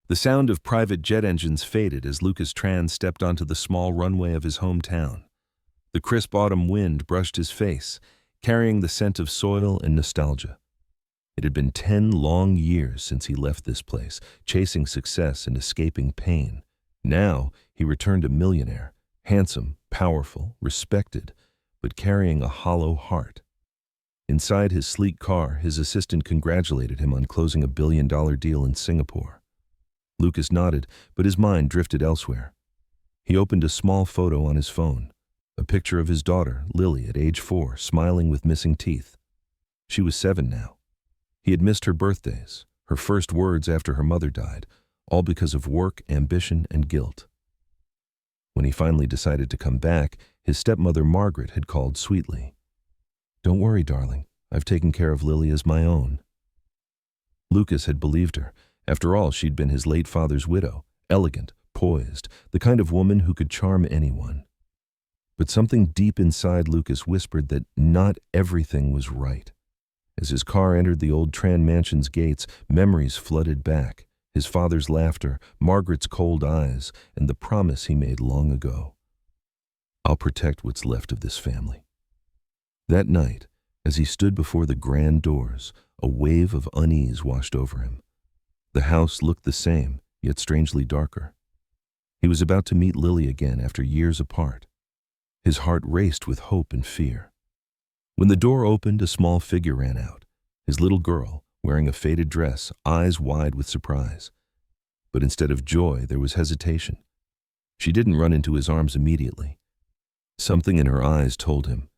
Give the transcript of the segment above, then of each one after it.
The sound of private jet engines faded as Lucas Tran stepped onto the small runway of his hometown. The crisp autumn wind brushed his face, carrying the scent of soil and nostalgia. It had been 10 long years since he left this place, chasing success and escaping pain. Now he returned a millionaire, handsome, powerful, respected, but carrying a hollow heart. Inside his sleek car, his assistant congratulated him on closing $1 billion deal in Singapore. Lucas nodded, but his mind drifted elsewhere. He opened a small photo on his phone, a picture of his daughter, Lily, at age 4, smiling with missing teeth. She was 7 now. He had missed her birthdays, her first words after her mother died, all because of work, ambition, and guilt. When he finally decided to come back, his stepmother Margaret had called sweetly. "Don't worry, darling. I've taken care of Lily as my own." Lucas had believed her. After all, she'd been his late father's widow, elegant, poised, the kind of woman who could charm anyone. But something deep inside Lucas whispered that not everything was right. As his car entered the old Tran mansion's gates, memories flooded back. His father's laughter, Margaret's cold eyes, and the promise he made long ago. "I'll protect what's left of this family." That night, as he stood before the grand doors, a wave of unease washed over him. The house looked the same, yet strangely darker. He was about to meet Lily again after years apart. His heart raced with hope and fear. When the door opened, a small figure ran out, his little girl, wearing a faded dress, eyes wide with surprise. But instead of joy, there was hesitation. She didn't run into his arms immediately. Something in her eyes told him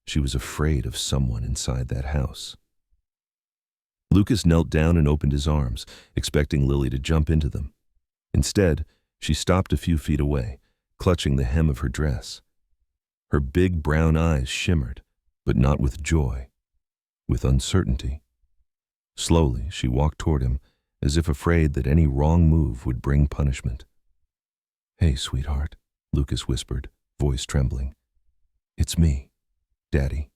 she was afraid of someone inside that house. Lucas knelt down and opened his arms, expecting Lily to jump into them. Instead, she stopped a few feet away, clutching the hem of her dress. Her big brown eyes shimmered, but not with joy, with uncertainty. Slowly, she walked toward him, as if afraid that any wrong move would bring punishment. "Hey, sweetheart," Lucas whispered, voice trembling. "It's me, Daddy."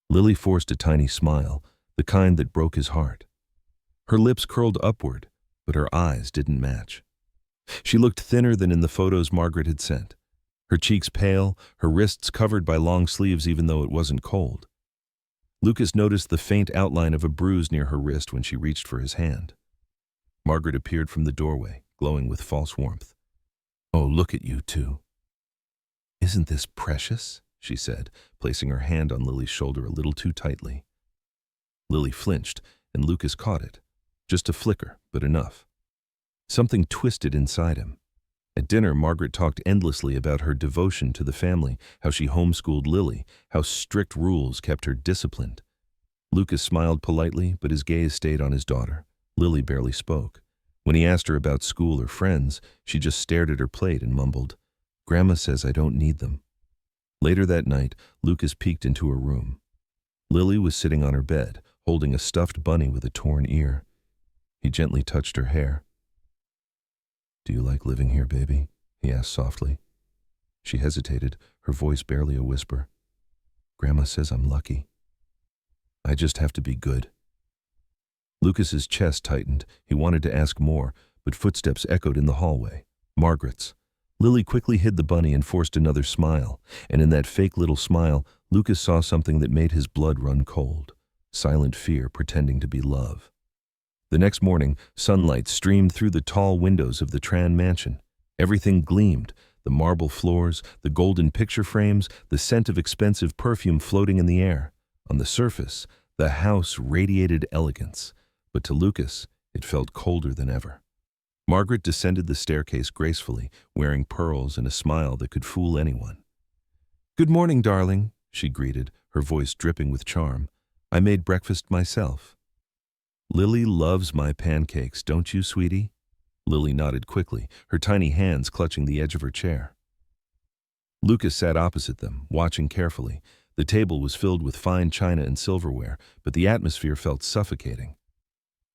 Lily forced a tiny smile, the kind that broke his heart. Her lips curled upward, but her eyes didn't match. She looked thinner than in the photos Margaret had sent, her cheeks pale, her wrists covered by long sleeves even though it wasn't cold. Lucas noticed the faint outline of a bruise near her wrist when she reached for his hand. Margaret appeared from the doorway, glowing with false warmth. "Oh, look at you two." "Isn't this precious?" she said, placing her hand on Lily's shoulder a little too tightly. Lily flinched, and Lucas caught it. Just a flicker, but enough. Something twisted inside him. At dinner, Margaret talked endlessly about her devotion to the family, how she homeschooled Lily, how strict rules kept her disciplined. Lucas smiled politely, but his gaze stayed on his daughter. Lily barely spoke. When he asked her about school or friends, she just stared at her plate and mumbled, "Grandma says I don't need them." Later that night, Lucas peeked into her room. Lily was sitting on her bed, holding a stuffed bunny with a torn ear. He gently touched her hair. "Do you like living here, baby?" he asked softly. She hesitated, her voice barely a whisper. "Grandma says I'm lucky. I just have to be good." Lucas's chest tightened. He wanted to ask more, but footsteps echoed in the hallway. Margaret's. Lily quickly hid the bunny and forced another smile, and in that fake little smile, Lucas saw something that made his blood run cold. Silent fear pretending to be love. The next morning, sunlight streamed through the tall windows of the Tran mansion. Everything gleamed, the marble floors, the golden picture frames, the scent of expensive perfume floating in the air. On the surface, the house radiated elegance, but to Lucas, it felt colder than ever. Margaret descended the staircase gracefully, wearing pearls and a smile that could fool anyone. "Good morning, darling," she greeted, her voice dripping with charm. "I made breakfast myself." "Lily loves my pancakes, don't you, sweetie?" Lily nodded quickly, her tiny hands clutching the edge of her chair. Lucas sat opposite them, watching carefully. The table was filled with fine china and silverware, but the atmosphere felt suffocating.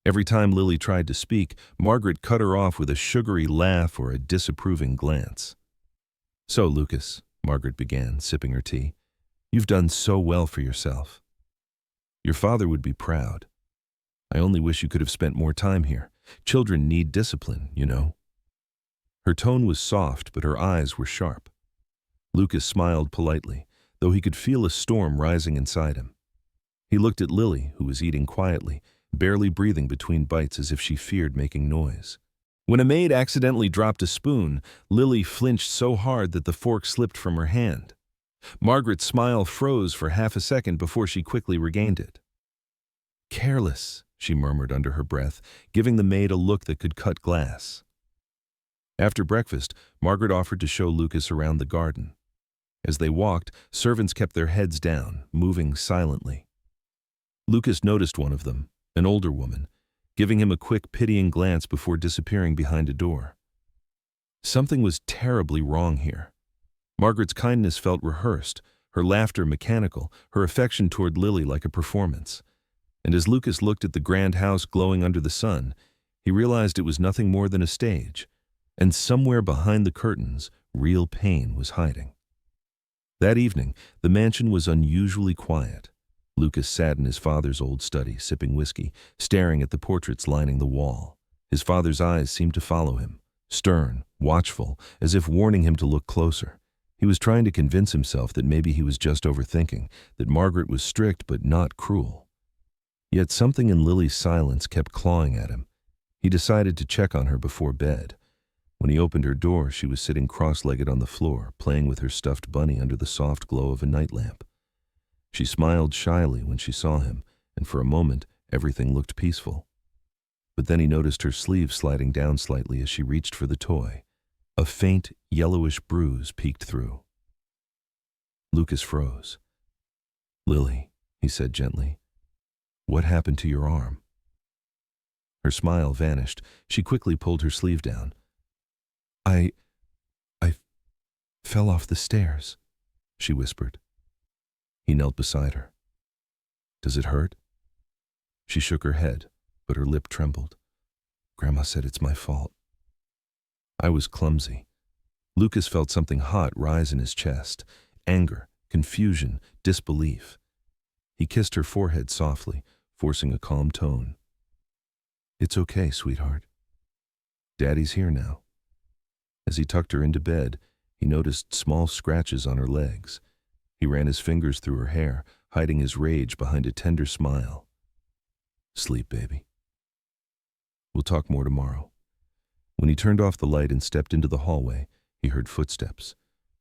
Every time Lily tried to speak, Margaret cut her off with a sugary laugh or a disapproving glance. "So, Lucas," Margaret began, sipping her tea, "you've done so well for yourself. Your father would be proud. I only wish you could have spent more time here. Children need discipline, you know." Her tone was soft, but her eyes were sharp. Lucas smiled politely, though he could feel a storm rising inside him. He looked at Lily, who was eating quietly, barely breathing between bites as if she feared making noise. When a maid accidentally dropped a spoon, Lily flinched so hard that the fork slipped from her hand. Margaret's smile froze for half a second before she quickly regained it. "Careless," she murmured under her breath, giving the maid a look that could cut glass. After breakfast, Margaret offered to show Lucas around the garden. As they walked, servants kept their heads down, moving silently. Lucas noticed one of them, an older woman, giving him a quick, pitying glance before disappearing behind a door. Something was terribly wrong here. Margaret's kindness felt rehearsed, her laughter mechanical, her affection toward Lily like a performance. And as Lucas looked at the grand house glowing under the sun, he realized it was nothing more than a stage, and somewhere behind the curtains, real pain was hiding. That evening, the mansion was unusually quiet. Lucas sat in his father's old study, sipping whiskey, staring at the portraits lining the wall. His father's eyes seemed to follow him, stern, watchful, as if warning him to look closer. He was trying to convince himself that maybe he was just overthinking, that Margaret was strict but not cruel. Yet something in Lily's silence kept clawing at him. He decided to check on her before bed. When he opened her door, she was sitting cross-legged on the floor, playing with her stuffed bunny under the soft glow of a nightlamp. She smiled shyly when she saw him, and for a moment, everything looked peaceful. But then he noticed her sleeve sliding down slightly as she reached for the toy. A faint, yellowish bruise peeked through. Lucas froze. "Lily," he said gently, "what happened to your arm?" Her smile vanished. She quickly pulled her sleeve down. I fell off the stairs," she whispered. He knelt beside her. "Does it hurt?" She shook her head, but her lip trembled. "Grandma said it's my fault." "I was clumsy." Lucas felt something hot rise in his chest. Anger, confusion, disbelief. He kissed her forehead softly, forcing a calm tone. "It's okay, sweetheart. Daddy's here now." As he tucked her into bed, he noticed small scratches on her legs. He ran his fingers through her hair, hiding his rage behind a tender smile. "Sleep, baby. We'll talk more tomorrow." When he turned off the light and stepped into the hallway, he heard footsteps.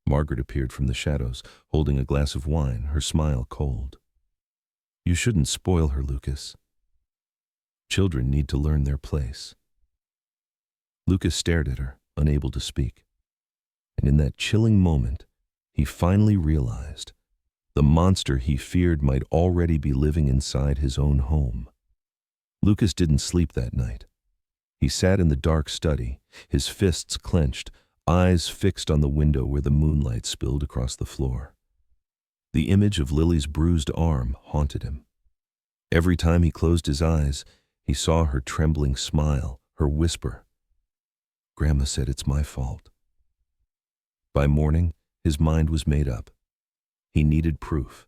Margaret appeared from the shadows, holding a glass of wine, her smile cold. "You shouldn't spoil her, Lucas. Children need to learn their place." Lucas stared at her, unable to speak. And in that chilling moment, he finally realized the monster he feared might already be living inside his own home. Lucas didn't sleep that night. He sat in the dark study, his fists clenched, eyes fixed on the window where the moonlight spilled across the floor. The image of Lily's bruised arm haunted him. Every time he closed his eyes, he saw her trembling smile, her whisper, "Grandma said it's my fault." By morning, his mind was made up. He needed proof.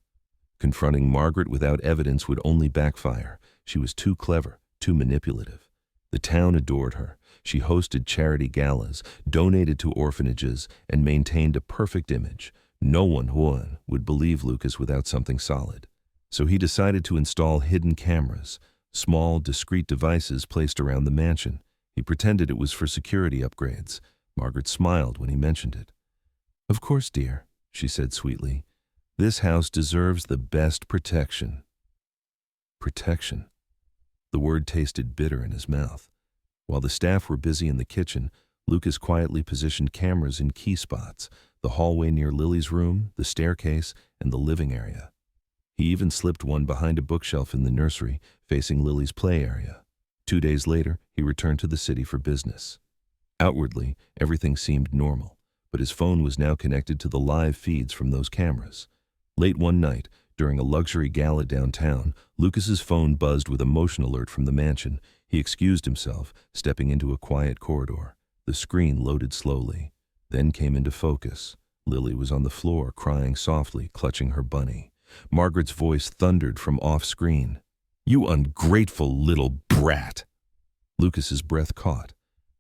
Confronting Margaret without evidence would only backfire. She was too clever, too manipulative. The town adored her. She hosted charity galas, donated to orphanages, and maintained a perfect image. No one would believe Lucas without something solid. So he decided to install hidden cameras, small, discreet devices placed around the mansion. He pretended it was for security upgrades. Margaret smiled when he mentioned it. "Of course, dear," she said sweetly. "This house deserves the best protection." Protection. The word tasted bitter in his mouth. While the staff were busy in the kitchen, Lucas quietly positioned cameras in key spots: the hallway near Lily's room, the staircase, and the living area. He even slipped one behind a bookshelf in the nursery, facing Lily's play area. 2 days later, he returned to the city for business. Outwardly, everything seemed normal, but his phone was now connected to the live feeds from those cameras. Late one night, during a luxury gala downtown, Lucas's phone buzzed with a motion alert from the mansion. He excused himself, stepping into a quiet corridor. The screen loaded slowly, then came into focus. Lily was on the floor, crying softly, clutching her bunny. Margaret's voice thundered from off-screen. "You ungrateful little brat!" Lucas's breath caught.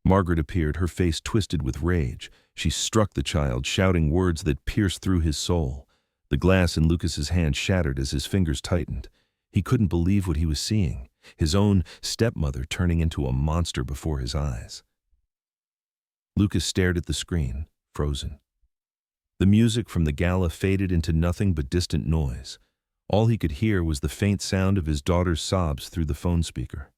Margaret appeared, her face twisted with rage. She struck the child, shouting words that pierced through his soul. The glass in Lucas's hand shattered as his fingers tightened. He couldn't believe what he was seeing, his own stepmother turning into a monster before his eyes. Lucas stared at the screen, frozen. The music from the gala faded into nothing but distant noise. All he could hear was the faint sound of his daughter's sobs through the phone speaker.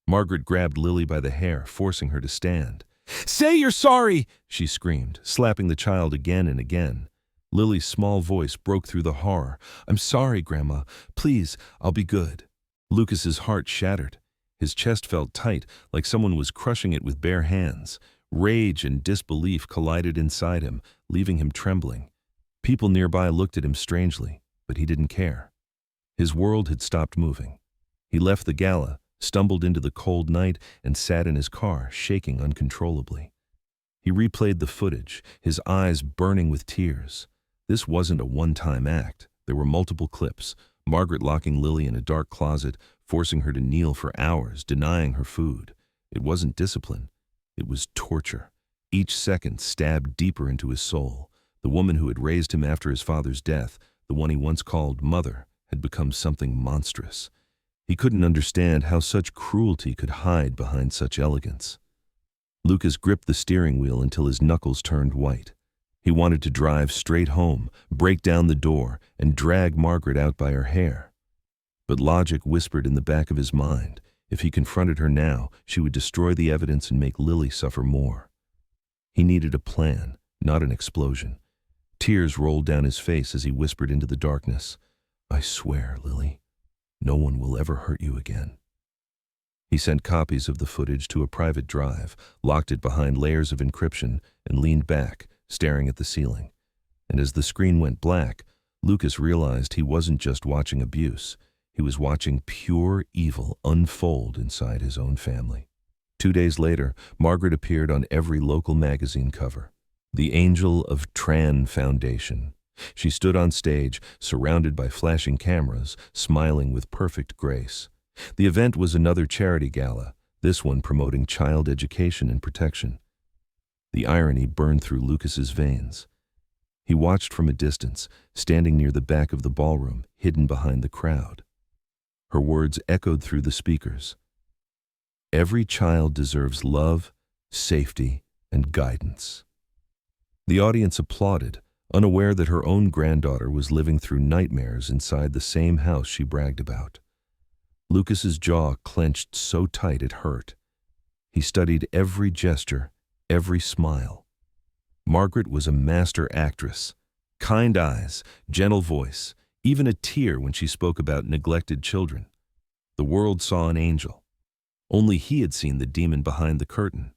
Margaret grabbed Lily by the hair, forcing her to stand. "Say you're sorry!" she screamed, slapping the child again and again. Lily's small voice broke through the horror. "I'm sorry, Grandma. Please, I'll be good." Lucas's heart shattered. His chest felt tight, like someone was crushing it with bare hands. Rage and disbelief collided inside him, leaving him trembling. People nearby looked at him strangely, but he didn't care. His world had stopped moving. He left the gala, stumbled into the cold night, and sat in his car, shaking uncontrollably. He replayed the footage, his eyes burning with tears. This wasn't a one-time act. There were multiple clips. Margaret locking Lily in a dark closet, forcing her to kneel for hours, denying her food. It wasn't discipline. It was torture. Each second stabbed deeper into his soul. The woman who had raised him after his father's death, the one he once called mother, had become something monstrous. He couldn't understand how such cruelty could hide behind such elegance. Lucas gripped the steering wheel until his knuckles turned white. He wanted to drive straight home, break down the door, and drag Margaret out by her hair. But logic whispered in the back of his mind. If he confronted her now, she would destroy the evidence and make Lily suffer more. He needed a plan, not an explosion. Tears rolled down his face as he whispered into the darkness, "I swear, Lily, no one will ever hurt you again." He sent copies of the footage to a private drive, locked it behind layers of encryption, and leaned back, staring at the ceiling. And as the screen went black, Lucas realized he wasn't just watching abuse. He was watching pure evil unfold inside his own family. 2 days later, Margaret appeared on every local magazine cover. The Angel of Tran Foundation. She stood on stage, surrounded by flashing cameras, smiling with perfect grace. The event was another charity gala, this one promoting child education and protection. The irony burned through Lucas's veins. He watched from a distance, standing near the back of the ballroom, hidden behind the crowd. Her words echoed through the speakers. Every child deserves love, safety, and guidance. The audience applauded, unaware that her own granddaughter was living through nightmares inside the same house she bragged about. Lucas's jaw clenched so tight it hurt. He studied every gesture, every smile. Margaret was a master actress. Kind eyes, gentle voice, even a tear when she spoke about neglected children. The world saw an angel. Only he had seen the demon behind the curtain.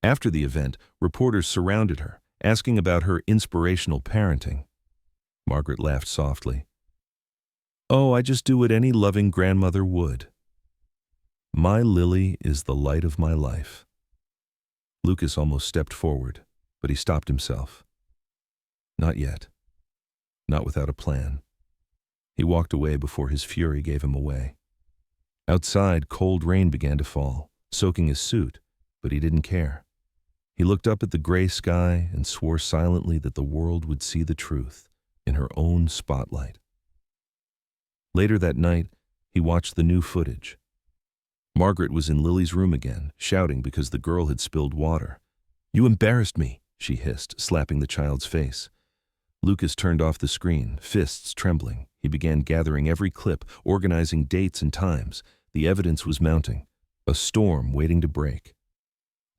After the event, reporters surrounded her, asking about her inspirational parenting. Margaret laughed softly. "Oh, I just do what any loving grandmother would. My Lily is the light of my life." Lucas almost stepped forward, but he stopped himself. Not yet. Not without a plan. He walked away before his fury gave him away. Outside, cold rain began to fall, soaking his suit, but he didn't care. He looked up at the gray sky and swore silently that the world would see the truth in her own spotlight. Later that night, he watched the new footage. Margaret was in Lily's room again, shouting because the girl had spilled water. "You embarrassed me," she hissed, slapping the child's face. Lucas turned off the screen, fists trembling. He began gathering every clip, organizing dates and times. The evidence was mounting, a storm waiting to break.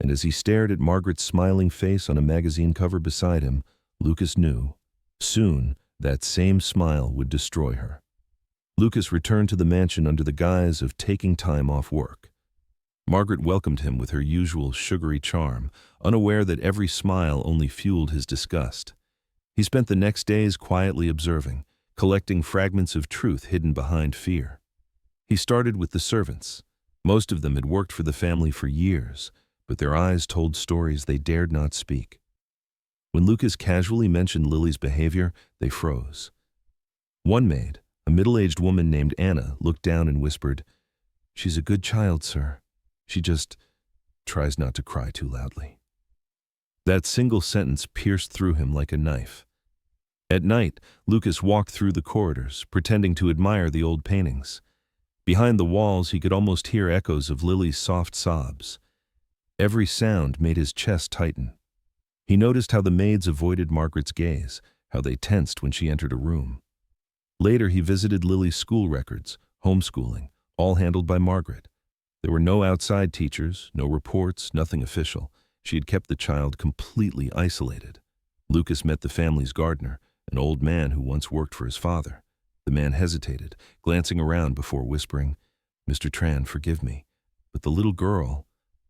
And as he stared at Margaret's smiling face on a magazine cover beside him, Lucas knew, soon that same smile would destroy her. Lucas returned to the mansion under the guise of taking time off work. Margaret welcomed him with her usual sugary charm, unaware that every smile only fueled his disgust. He spent the next days quietly observing, collecting fragments of truth hidden behind fear. He started with the servants. Most of them had worked for the family for years, but their eyes told stories they dared not speak. When Lucas casually mentioned Lily's behavior, they froze. One maid, a middle-aged woman named Anna, looked down and whispered, "She's a good child, sir. She just tries not to cry too loudly." That single sentence pierced through him like a knife. At night, Lucas walked through the corridors, pretending to admire the old paintings. Behind the walls, he could almost hear echoes of Lily's soft sobs. Every sound made his chest tighten. He noticed how the maids avoided Margaret's gaze, how they tensed when she entered a room. Later, he visited Lily's school records, homeschooling, all handled by Margaret. There were no outside teachers, no reports, nothing official. She had kept the child completely isolated. Lucas met the family's gardener, an old man who once worked for his father. The man hesitated, glancing around before whispering, "Mr. Tran, forgive me, but the little girl,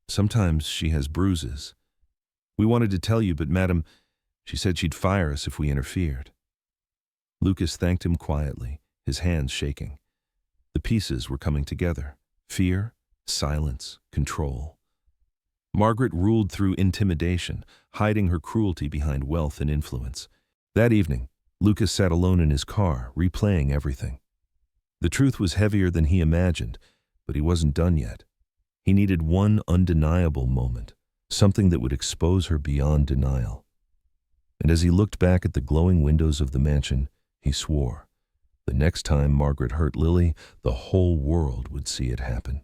sometimes she has bruises. We wanted to tell you, but Madam, she said she'd fire us if we interfered." Lucas thanked him quietly, his hands shaking. The pieces were coming together: fear, silence, control. Margaret ruled through intimidation, hiding her cruelty behind wealth and influence. That evening, Lucas sat alone in his car, replaying everything. The truth was heavier than he imagined, but he wasn't done yet. He needed one undeniable moment, something that would expose her beyond denial. And as he looked back at the glowing windows of the mansion, he swore, the next time Margaret hurt Lily, the whole world would see it happen.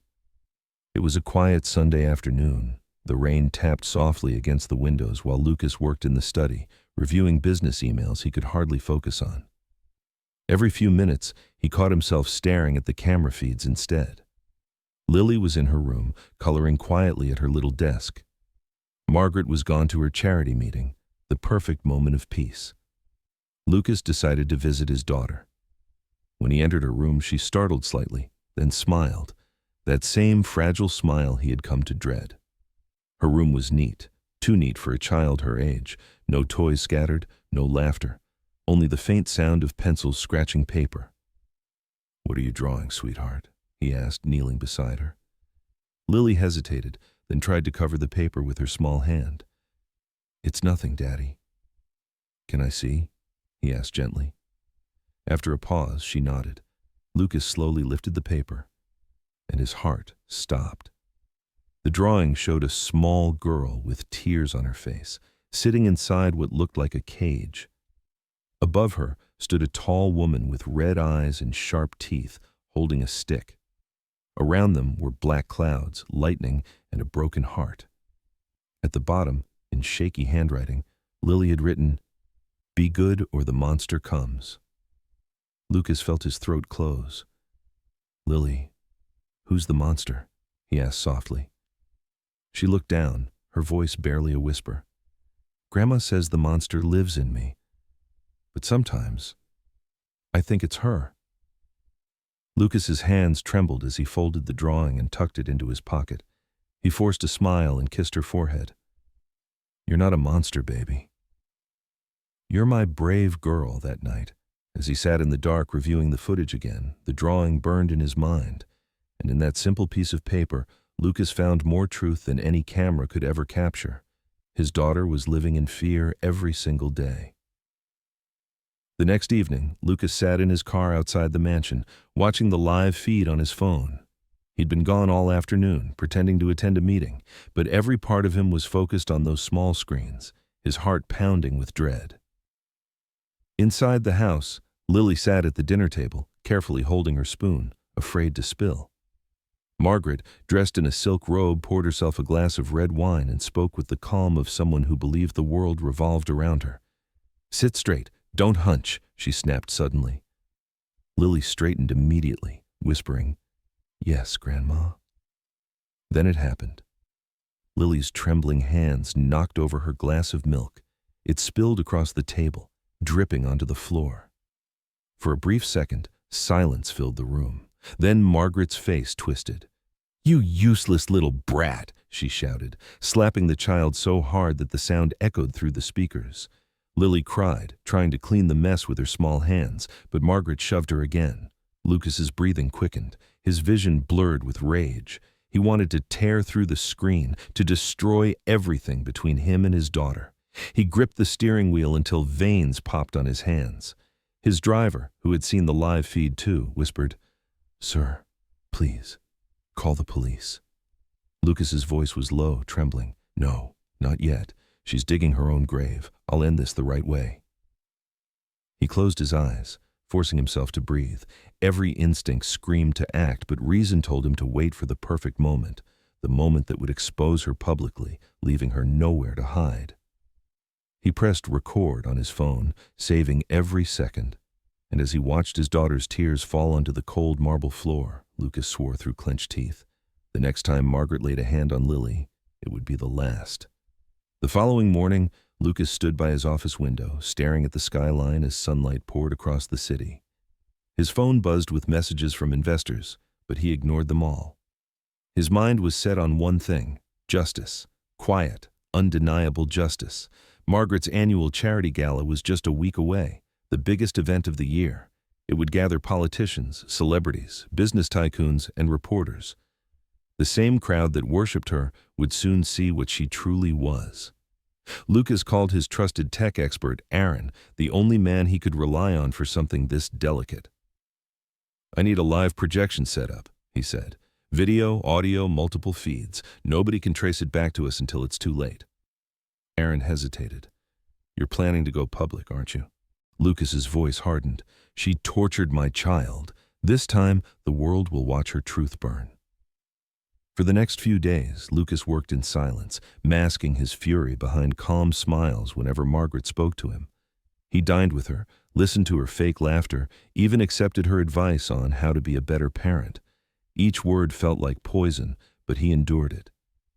It was a quiet Sunday afternoon. The rain tapped softly against the windows while Lucas worked in the study, reviewing business emails he could hardly focus on. Every few minutes, he caught himself staring at the camera feeds instead. Lily was in her room, coloring quietly at her little desk. Margaret was gone to her charity meeting, the perfect moment of peace. Lucas decided to visit his daughter. When he entered her room, she startled slightly, then smiled, that same fragile smile he had come to dread. Her room was neat, too neat for a child her age. No toys scattered, no laughter, only the faint sound of pencils scratching paper. "What are you drawing, sweetheart?" he asked, kneeling beside her. Lily hesitated, then tried to cover the paper with her small hand. "It's nothing, Daddy." "Can I see?" he asked gently. After a pause, she nodded. Lucas slowly lifted the paper, and his heart stopped. The drawing showed a small girl with tears on her face, sitting inside what looked like a cage. Above her stood a tall woman with red eyes and sharp teeth, holding a stick. Around them were black clouds, lightning, and a broken heart. At the bottom, in shaky handwriting, Lily had written, "Be good or the monster comes." Lucas felt his throat close. "Lily, who's the monster?" he asked softly. She looked down, her voice barely a whisper. "Grandma says the monster lives in me, but sometimes I think it's her." Lucas's hands trembled as he folded the drawing and tucked it into his pocket. He forced a smile and kissed her forehead. "You're not a monster, baby. You're my brave girl." That night, as he sat in the dark reviewing the footage again, the drawing burned in his mind, and in that simple piece of paper, Lucas found more truth than any camera could ever capture. His daughter was living in fear every single day. The next evening, Lucas sat in his car outside the mansion, watching the live feed on his phone. He'd been gone all afternoon, pretending to attend a meeting, but every part of him was focused on those small screens, his heart pounding with dread. Inside the house, Lily sat at the dinner table, carefully holding her spoon, afraid to spill. Margaret, dressed in a silk robe, poured herself a glass of red wine and spoke with the calm of someone who believed the world revolved around her. "Sit straight, don't hunch," she snapped suddenly. Lily straightened immediately, whispering, "Yes, Grandma." Then it happened. Lily's trembling hands knocked over her glass of milk. It spilled across the table, dripping onto the floor. For a brief second, silence filled the room. Then Margaret's face twisted. "You useless little brat," she shouted, slapping the child so hard that the sound echoed through the speakers. Lily cried, trying to clean the mess with her small hands, but Margaret shoved her again. Lucas's breathing quickened, his vision blurred with rage. He wanted to tear through the screen, to destroy everything between him and his daughter. He gripped the steering wheel until veins popped on his hands. His driver, who had seen the live feed too, whispered, "Sir, please, call the police." Lucas's voice was low, trembling. "No, not yet. She's digging her own grave. I'll end this the right way." He closed his eyes, forcing himself to breathe. Every instinct screamed to act, but reason told him to wait for the perfect moment, the moment that would expose her publicly, leaving her nowhere to hide. He pressed record on his phone, saving every second, and as he watched his daughter's tears fall onto the cold marble floor, Lucas swore through clenched teeth. The next time Margaret laid a hand on Lily, it would be the last. The following morning, Lucas stood by his office window, staring at the skyline as sunlight poured across the city. His phone buzzed with messages from investors, but he ignored them all. His mind was set on one thing: justice. Quiet, undeniable justice. Margaret's annual charity gala was just a week away, the biggest event of the year. It would gather politicians, celebrities, business tycoons, and reporters. The same crowd that worshipped her would soon see what she truly was. Lucas called his trusted tech expert, Aaron, the only man he could rely on for something this delicate. "I need a live projection setup," he said. "Video, audio, multiple feeds. Nobody can trace it back to us until it's too late." Aaron hesitated. "You're planning to go public, aren't you?" Lucas's voice hardened. "She tortured my child. This time, the world will watch her truth burn." For the next few days, Lucas worked in silence, masking his fury behind calm smiles whenever Margaret spoke to him. He dined with her, listened to her fake laughter, even accepted her advice on how to be a better parent. Each word felt like poison, but he endured it.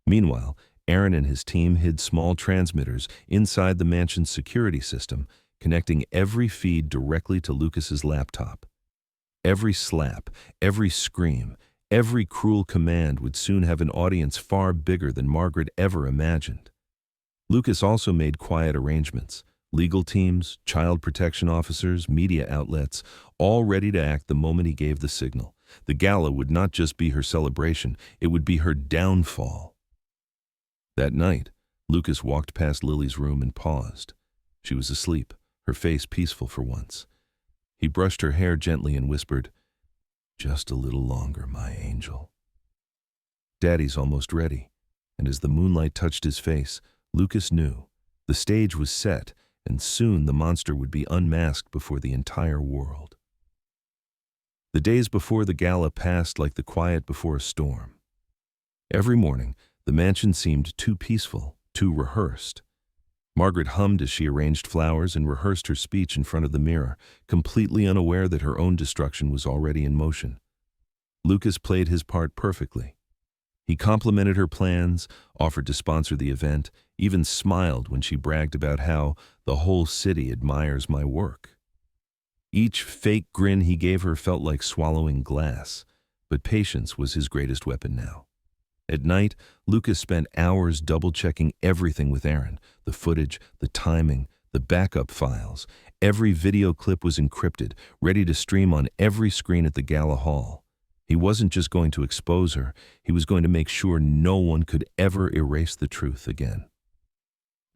Meanwhile, Aaron and his team hid small transmitters inside the mansion's security system, connecting every feed directly to Lucas's laptop. Every slap, every scream, every cruel command would soon have an audience far bigger than Margaret ever imagined. Lucas also made quiet arrangements. Legal teams, child protection officers, media outlets, all ready to act the moment he gave the signal. The gala would not just be her celebration, it would be her downfall. That night, Lucas walked past Lily's room and paused. She was asleep, her face peaceful for once. He brushed her hair gently and whispered, "Just a little longer, my angel." Daddy's almost ready, and as the moonlight touched his face, Lucas knew the stage was set, and soon the monster would be unmasked before the entire world. The days before the gala passed like the quiet before a storm. Every morning, the mansion seemed too peaceful, too rehearsed. Margaret hummed as she arranged flowers and rehearsed her speech in front of the mirror, completely unaware that her own destruction was already in motion. Lucas played his part perfectly. He complimented her plans, offered to sponsor the event, even smiled when she bragged about how the whole city admires my work. Each fake grin he gave her felt like swallowing glass, but patience was his greatest weapon now. At night, Lucas spent hours double-checking everything with Aaron: the footage, the timing, the backup files. Every video clip was encrypted, ready to stream on every screen at the gala hall. He wasn't just going to expose her, he was going to make sure no one could ever erase the truth again.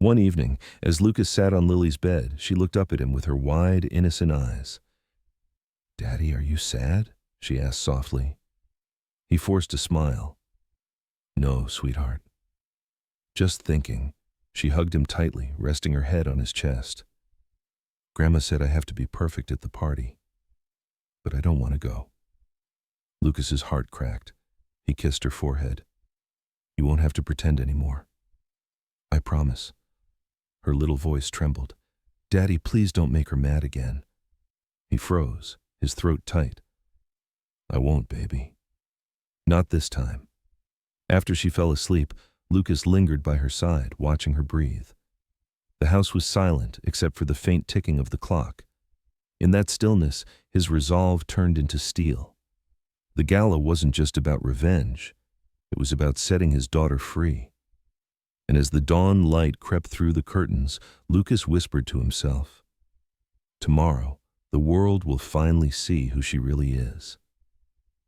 One evening, as Lucas sat on Lily's bed, she looked up at him with her wide, innocent eyes. "Daddy, are you sad?" she asked softly. He forced a smile. "No, sweetheart. Just thinking." She hugged him tightly, resting her head on his chest. "Grandma said I have to be perfect at the party, but I don't want to go." Lucas's heart cracked. He kissed her forehead. "You won't have to pretend anymore. I promise." Her little voice trembled. "Daddy, please don't make her mad again." He froze, his throat tight. "I won't, baby. Not this time." After she fell asleep, Lucas lingered by her side, watching her breathe. The house was silent except for the faint ticking of the clock. In that stillness, his resolve turned into steel. The gala wasn't just about revenge. It was about setting his daughter free. And as the dawn light crept through the curtains, Lucas whispered to himself, "Tomorrow, the world will finally see who she really is."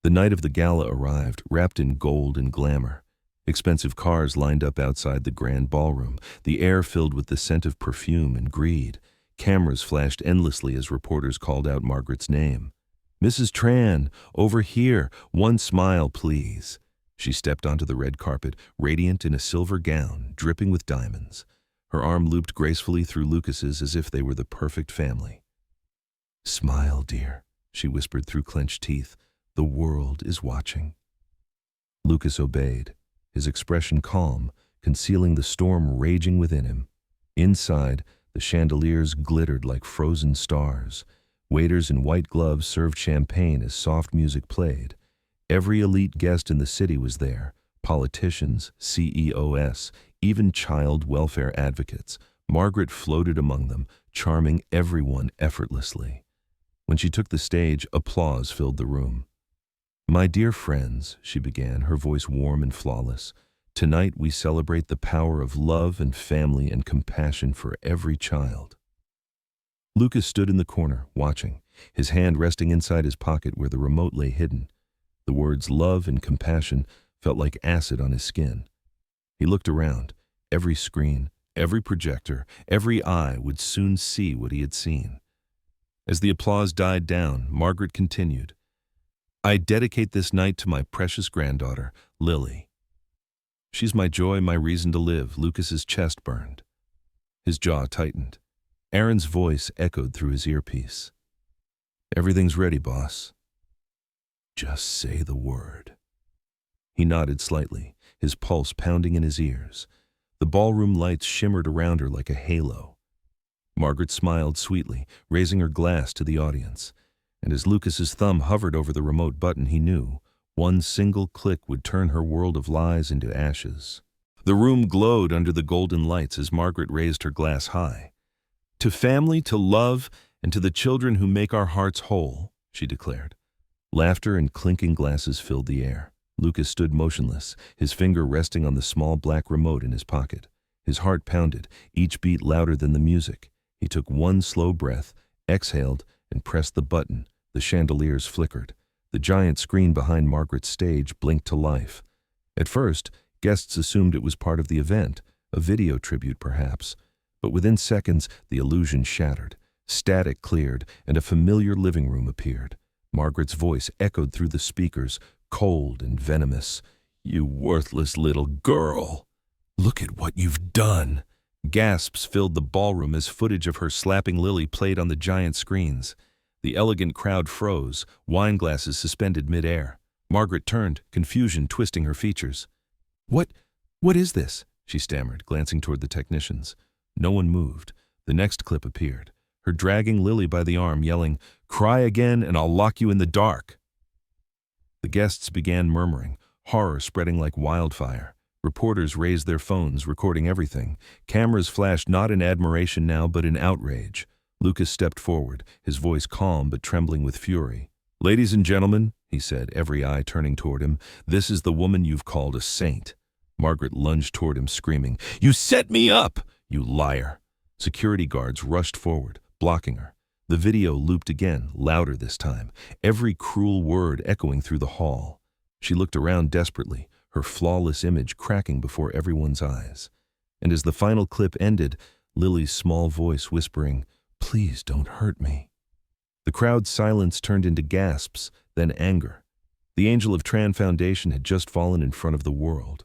The night of the gala arrived, wrapped in gold and glamour. Expensive cars lined up outside the grand ballroom, the air filled with the scent of perfume and greed. Cameras flashed endlessly as reporters called out Margaret's name. "Mrs. Tran, over here, one smile, please." She stepped onto the red carpet, radiant in a silver gown, dripping with diamonds. Her arm looped gracefully through Lucas's as if they were the perfect family. "Smile, dear," she whispered through clenched teeth. "The world is watching." Lucas obeyed, his expression calm, concealing the storm raging within him. Inside, the chandeliers glittered like frozen stars. Waiters in white gloves served champagne as soft music played. Every elite guest in the city was there, politicians, CEOs, even child welfare advocates. Margaret floated among them, charming everyone effortlessly. When she took the stage, applause filled the room. "My dear friends," she began, her voice warm and flawless, "tonight we celebrate the power of love and family and compassion for every child." Lucas stood in the corner, watching, his hand resting inside his pocket where the remote lay hidden. The words love and compassion felt like acid on his skin. He looked around. Every screen, every projector, every eye would soon see what he had seen. As the applause died down, Margaret continued, "I dedicate this night to my precious granddaughter, Lily. She's my joy, my reason to live." Lucas's chest burned. His jaw tightened. Aaron's voice echoed through his earpiece. "Everything's ready, boss. Just say the word." He nodded slightly, his pulse pounding in his ears. The ballroom lights shimmered around her like a halo. Margaret smiled sweetly, raising her glass to the audience. And as Lucas's thumb hovered over the remote button, he knew one single click would turn her world of lies into ashes. The room glowed under the golden lights as Margaret raised her glass high. "To family, to love, and to the children who make our hearts whole," she declared. Laughter and clinking glasses filled the air. Lucas stood motionless, his finger resting on the small black remote in his pocket. His heart pounded, each beat louder than the music. He took one slow breath, exhaled, and pressed the button. The chandeliers flickered. The giant screen behind Margaret's stage blinked to life. At first, guests assumed it was part of the event, a video tribute perhaps. But within seconds, the illusion shattered. Static cleared, and a familiar living room appeared. Margaret's voice echoed through the speakers, cold and venomous. "You worthless little girl! Look at what you've done!" Gasps filled the ballroom as footage of her slapping Lily played on the giant screens. The elegant crowd froze, wine glasses suspended mid-air. Margaret turned, confusion twisting her features. What is this?" she stammered, glancing toward the technicians. No one moved. The next clip appeared, her dragging Lily by the arm, yelling, "Cry again and I'll lock you in the dark." The guests began murmuring, horror spreading like wildfire. Reporters raised their phones, recording everything. Cameras flashed not in admiration now, but in outrage. Lucas stepped forward, his voice calm but trembling with fury. "Ladies and gentlemen," he said, every eye turning toward him, "this is the woman you've called a saint." Margaret lunged toward him, screaming, "You set me up, you liar!" Security guards rushed forward, blocking her. The video looped again, louder this time, every cruel word echoing through the hall. She looked around desperately, her flawless image cracking before everyone's eyes. And as the final clip ended, Lily's small voice whispering, "Please don't hurt me." The crowd's silence turned into gasps, then anger. The Angel of Tran Foundation had just fallen in front of the world.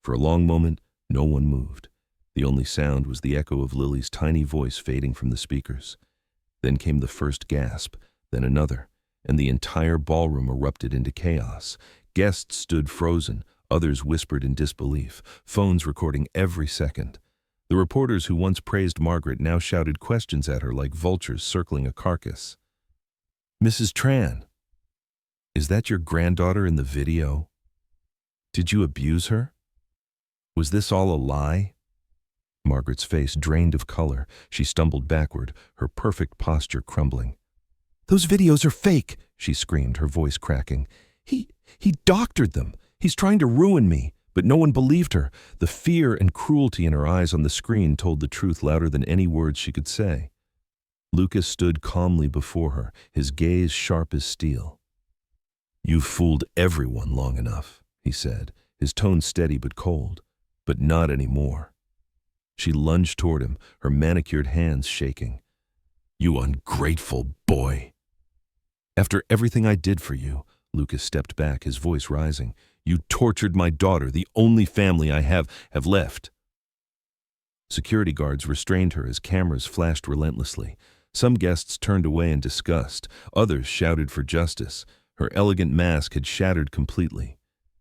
For a long moment, no one moved. The only sound was the echo of Lily's tiny voice fading from the speakers. Then came the first gasp, then another, and the entire ballroom erupted into chaos. Guests stood frozen, others whispered in disbelief, phones recording every second. The reporters who once praised Margaret now shouted questions at her like vultures circling a carcass. "Mrs. Tran, is that your granddaughter in the video? Did you abuse her? Was this all a lie?" Margaret's face drained of color. She stumbled backward, her perfect posture crumbling. "Those videos are fake," she screamed, her voice cracking. He doctored them. He's trying to ruin me." But no one believed her. The fear and cruelty in her eyes on the screen told the truth louder than any words she could say. Lucas stood calmly before her, his gaze sharp as steel. "You've fooled everyone long enough," he said, his tone steady but cold. "But not anymore." She lunged toward him, her manicured hands shaking. "You ungrateful boy. After everything I did for you," Lucas stepped back, his voice rising, You tortured my daughter, the only family I have left." Security guards restrained her as cameras flashed relentlessly. Some guests turned away in disgust. Others shouted for justice. Her elegant mask had shattered completely.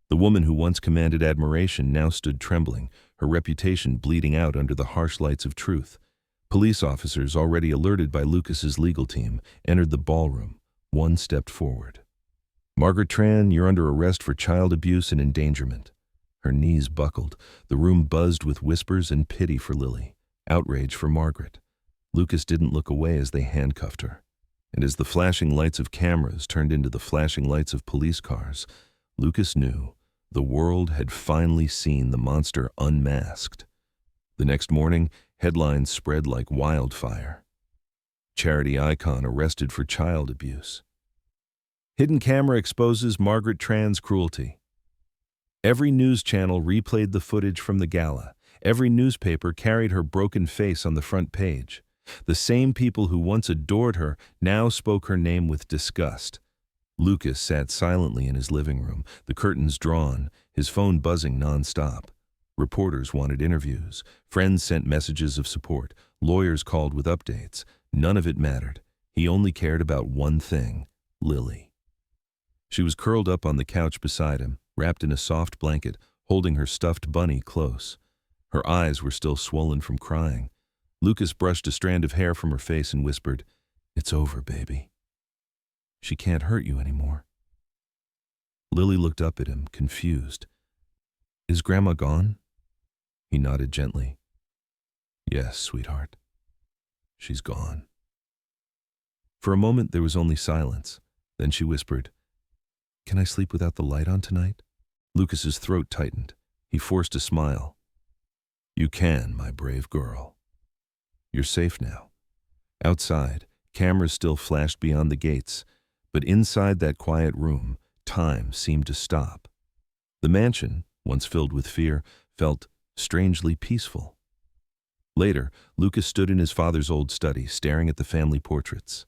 The woman who once commanded admiration now stood trembling, her reputation bleeding out under the harsh lights of truth. Police officers, already alerted by Lucas's legal team, entered the ballroom. One stepped forward. "Margaret Tran, you're under arrest for child abuse and endangerment." Her knees buckled. The room buzzed with whispers and pity for Lily, outrage for Margaret. Lucas didn't look away as they handcuffed her. And as the flashing lights of cameras turned into the flashing lights of police cars, Lucas knew the world had finally seen the monster unmasked. The next morning, headlines spread like wildfire. Charity icon arrested for child abuse. Hidden camera exposes Margaret Tran's cruelty. Every news channel replayed the footage from the gala. Every newspaper carried her broken face on the front page. The same people who once adored her now spoke her name with disgust. Lucas sat silently in his living room, the curtains drawn, his phone buzzing nonstop. Reporters wanted interviews. Friends sent messages of support. Lawyers called with updates. None of it mattered. He only cared about one thing: Lily. She was curled up on the couch beside him, wrapped in a soft blanket, holding her stuffed bunny close. Her eyes were still swollen from crying. Lucas brushed a strand of hair from her face and whispered, "It's over, baby. She can't hurt you anymore." Lily looked up at him, confused. "Is Grandma gone?" He nodded gently. "Yes, sweetheart. She's gone." For a moment there was only silence. Then she whispered, "Can I sleep without the light on tonight?" Lucas's throat tightened. He forced a smile. "You can, my brave girl. You're safe now." Outside, cameras still flashed beyond the gates, but inside that quiet room, time seemed to stop. The mansion, once filled with fear, felt strangely peaceful. Later, Lucas stood in his father's old study, staring at the family portraits.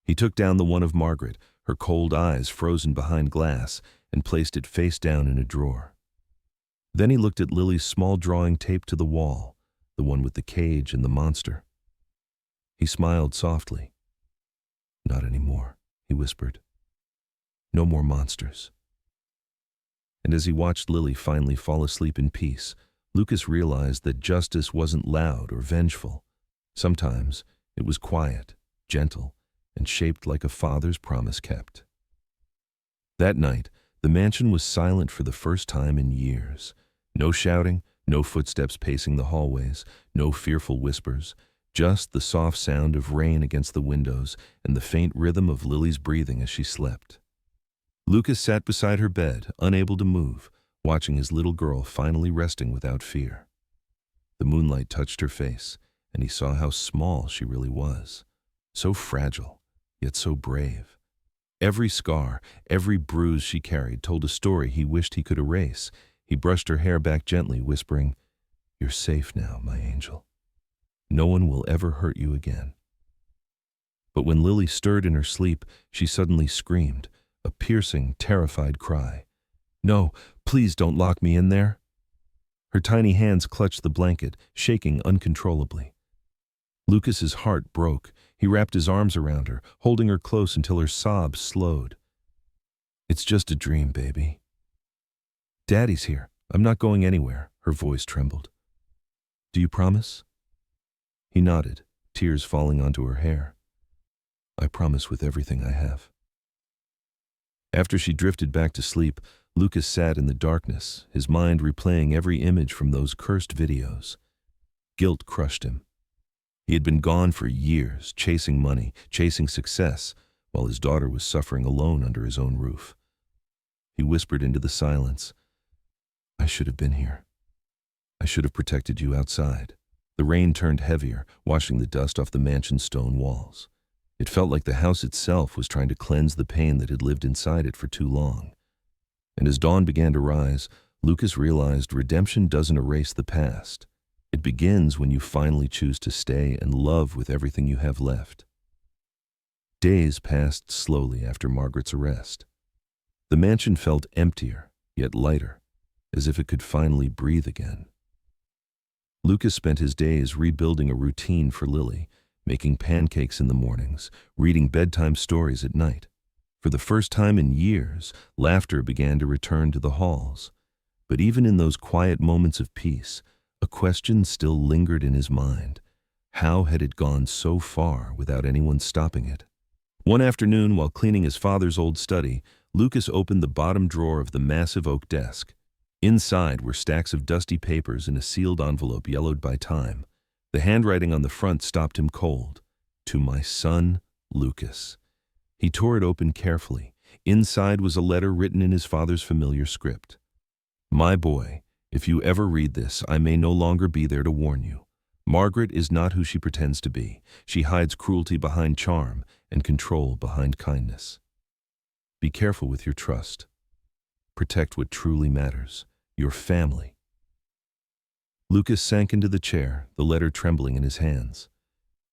He took down the one of Margaret, her cold eyes frozen behind glass, and placed it face down in a drawer. Then he looked at Lily's small drawing taped to the wall, the one with the cage and the monster. He smiled softly. "Not anymore," he whispered. "No more monsters." And as he watched Lily finally fall asleep in peace, Lucas realized that justice wasn't loud or vengeful. Sometimes it was quiet, gentle, and shaped like a father's promise kept. That night, the mansion was silent for the first time in years. No shouting, no footsteps pacing the hallways, no fearful whispers, just the soft sound of rain against the windows and the faint rhythm of Lily's breathing as she slept. Lucas sat beside her bed, unable to move, watching his little girl finally resting without fear. The moonlight touched her face, and he saw how small she really was. So fragile, yet so brave. Every scar, every bruise she carried told a story he wished he could erase. He brushed her hair back gently, whispering, "You're safe now, my angel. No one will ever hurt you again." But when Lily stirred in her sleep, she suddenly screamed, a piercing, terrified cry. "No, please don't lock me in there." Her tiny hands clutched the blanket, shaking uncontrollably. Lucas's heart broke. He wrapped his arms around her, holding her close until her sobs slowed. "It's just a dream, baby. Daddy's here. I'm not going anywhere." Her voice trembled. "Do you promise?" He nodded, tears falling onto her hair. "I promise with everything I have." After she drifted back to sleep, Lucas sat in the darkness, his mind replaying every image from those cursed videos. Guilt crushed him. He had been gone for years, chasing money, chasing success, while his daughter was suffering alone under his own roof. He whispered into the silence, "I should have been here. I should have protected you outside." The rain turned heavier, washing the dust off the mansion's stone walls. It felt like the house itself was trying to cleanse the pain that had lived inside it for too long. And as dawn began to rise, Lucas realized redemption doesn't erase the past. It begins when you finally choose to stay and love with everything you have left. Days passed slowly after Margaret's arrest. The mansion felt emptier, yet lighter, as if it could finally breathe again. Lucas spent his days rebuilding a routine for Lily, making pancakes in the mornings, reading bedtime stories at night. For the first time in years, laughter began to return to the halls. But even in those quiet moments of peace, a question still lingered in his mind. How had it gone so far without anyone stopping it? One afternoon, while cleaning his father's old study, Lucas opened the bottom drawer of the massive oak desk. Inside were stacks of dusty papers in a sealed envelope yellowed by time. The handwriting on the front stopped him cold. To my son, Lucas. He tore it open carefully. Inside was a letter written in his father's familiar script. My boy, if you ever read this, I may no longer be there to warn you. Margaret is not who she pretends to be. She hides cruelty behind charm and control behind kindness. Be careful with your trust. Protect what truly matters, your family. Lucas sank into the chair, the letter trembling in his hands.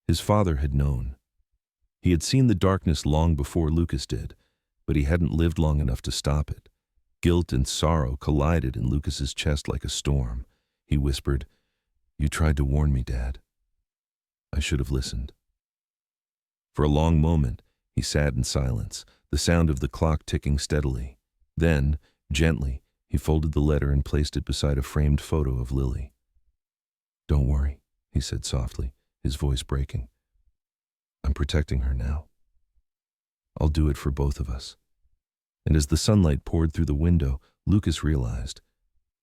His father had known. He had seen the darkness long before Lucas did, but he hadn't lived long enough to stop it. Guilt and sorrow collided in Lucas's chest like a storm. He whispered, "You tried to warn me, Dad. I should have listened." For a long moment, he sat in silence, the sound of the clock ticking steadily. Then, gently, he folded the letter and placed it beside a framed photo of Lily. "Don't worry," he said softly, his voice breaking. "I'm protecting her now. I'll do it for both of us." And as the sunlight poured through the window, Lucas realized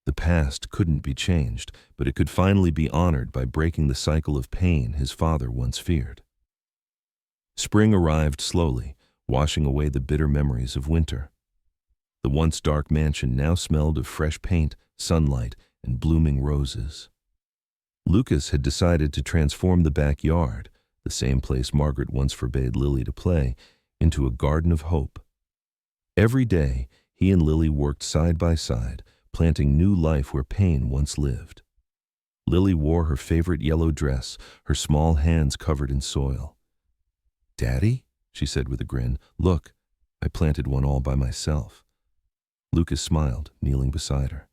the past couldn't be changed, but it could finally be honored by breaking the cycle of pain his father once feared. Spring arrived slowly, washing away the bitter memories of winter. The once dark mansion now smelled of fresh paint, sunlight, and blooming roses. Lucas had decided to transform the backyard, the same place Margaret once forbade Lily to play, into a garden of hope. Every day, he and Lily worked side by side, planting new life where pain once lived. Lily wore her favorite yellow dress, her small hands covered in soil. "Daddy," she said with a grin, "look, I planted one all by myself." Lucas smiled, kneeling beside her.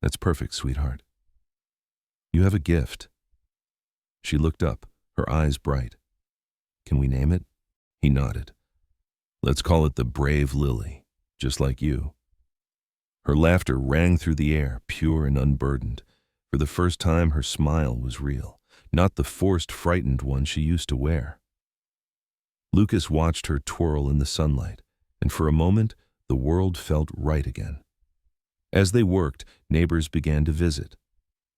"That's perfect, sweetheart. You have a gift." She looked up, her eyes bright. "Can we name it?" He nodded. "Let's call it the Brave Lily, just like you." Her laughter rang through the air, pure and unburdened. For the first time, her smile was real, not the forced, frightened one she used to wear. Lucas watched her twirl in the sunlight, and for a moment, the world felt right again. As they worked, neighbors began to visit.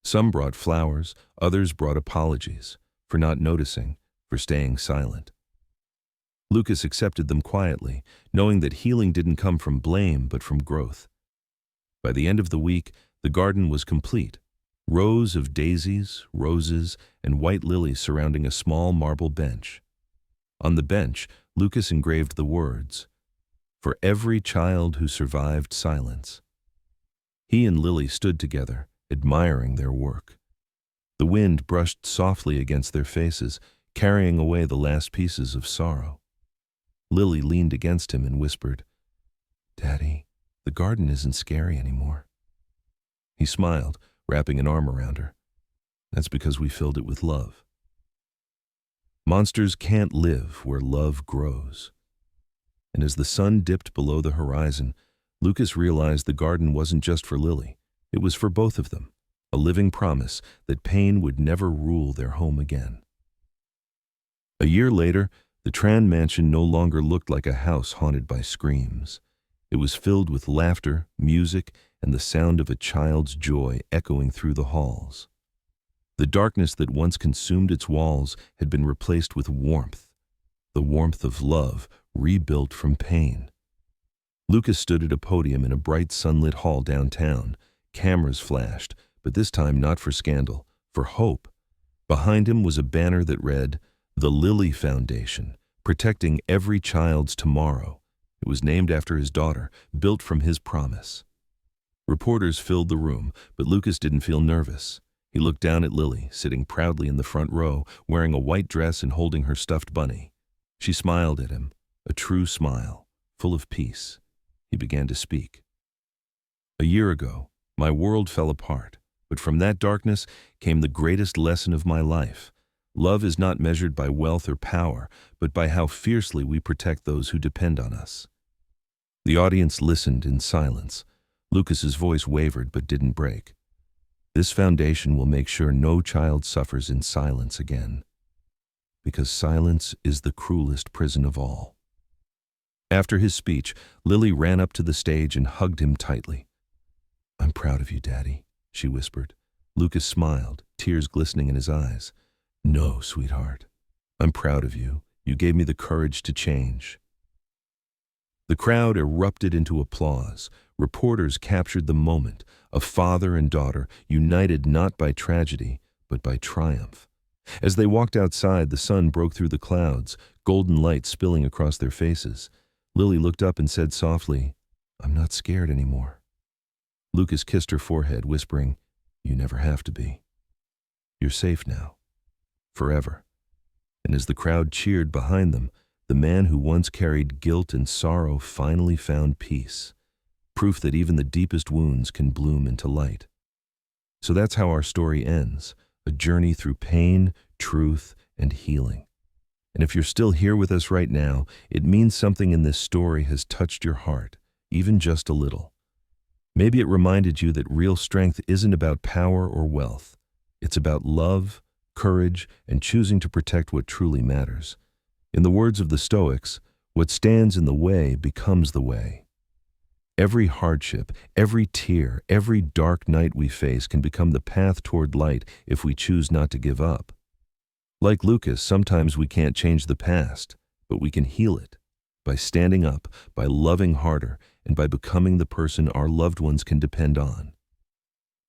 Some brought flowers, others brought apologies, for not noticing, for staying silent. Lucas accepted them quietly, knowing that healing didn't come from blame but from growth. By the end of the week, the garden was complete. Rows of daisies, roses, and white lilies surrounding a small marble bench. On the bench, Lucas engraved the words, "For every child who survived silence." He and Lily stood together, admiring their work. The wind brushed softly against their faces, carrying away the last pieces of sorrow. Lily leaned against him and whispered, "Daddy, the garden isn't scary anymore." He smiled, wrapping an arm around her. "That's because we filled it with love." Monsters can't live where love grows. And as the sun dipped below the horizon, Lucas realized the garden wasn't just for Lily. It was for both of them, a living promise that pain would never rule their home again. A year later, the Tran mansion no longer looked like a house haunted by screams. It was filled with laughter, music, and the sound of a child's joy echoing through the halls. The darkness that once consumed its walls had been replaced with warmth, the warmth of love rebuilt from pain. Lucas stood at a podium in a bright sunlit hall downtown. Cameras flashed, but this time not for scandal, for hope. Behind him was a banner that read, "The Lily Foundation, protecting every child's tomorrow." It was named after his daughter, built from his promise. Reporters filled the room, but Lucas didn't feel nervous. He looked down at Lily, sitting proudly in the front row, wearing a white dress and holding her stuffed bunny. She smiled at him, a true smile, full of peace. He began to speak. A year ago, my world fell apart, but from that darkness came the greatest lesson of my life. Love is not measured by wealth or power, but by how fiercely we protect those who depend on us. The audience listened in silence. Lucas's voice wavered but didn't break. This foundation will make sure no child suffers in silence again. Because silence is the cruelest prison of all. After his speech, Lily ran up to the stage and hugged him tightly. "I'm proud of you, Daddy," she whispered. Lucas smiled, tears glistening in his eyes. "No, sweetheart. I'm proud of you. You gave me the courage to change." The crowd erupted into applause. Reporters captured the moment, a father and daughter united not by tragedy, but by triumph. As they walked outside, the sun broke through the clouds, golden light spilling across their faces. Lily looked up and said softly, "I'm not scared anymore." Lucas kissed her forehead, whispering, "You never have to be. You're safe now. Forever." And as the crowd cheered behind them, the man who once carried guilt and sorrow finally found peace, proof that even the deepest wounds can bloom into light. So that's how our story ends, a journey through pain, truth, and healing. And if you're still here with us right now, it means something in this story has touched your heart, even just a little. Maybe it reminded you that real strength isn't about power or wealth. It's about love, courage, and choosing to protect what truly matters. In the words of the Stoics, what stands in the way becomes the way. Every hardship, every tear, every dark night we face can become the path toward light if we choose not to give up. Like Lucas, sometimes we can't change the past, but we can heal it by standing up, by loving harder, and by becoming the person our loved ones can depend on.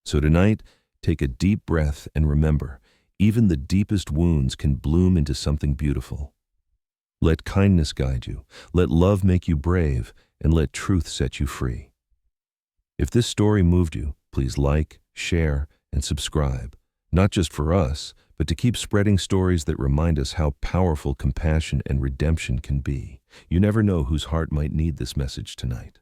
So tonight, take a deep breath and remember, even the deepest wounds can bloom into something beautiful. Let kindness guide you, let love make you brave, and let truth set you free. If this story moved you, please like, share, and subscribe, not just for us, but to keep spreading stories that remind us how powerful compassion and redemption can be. You never know whose heart might need this message tonight.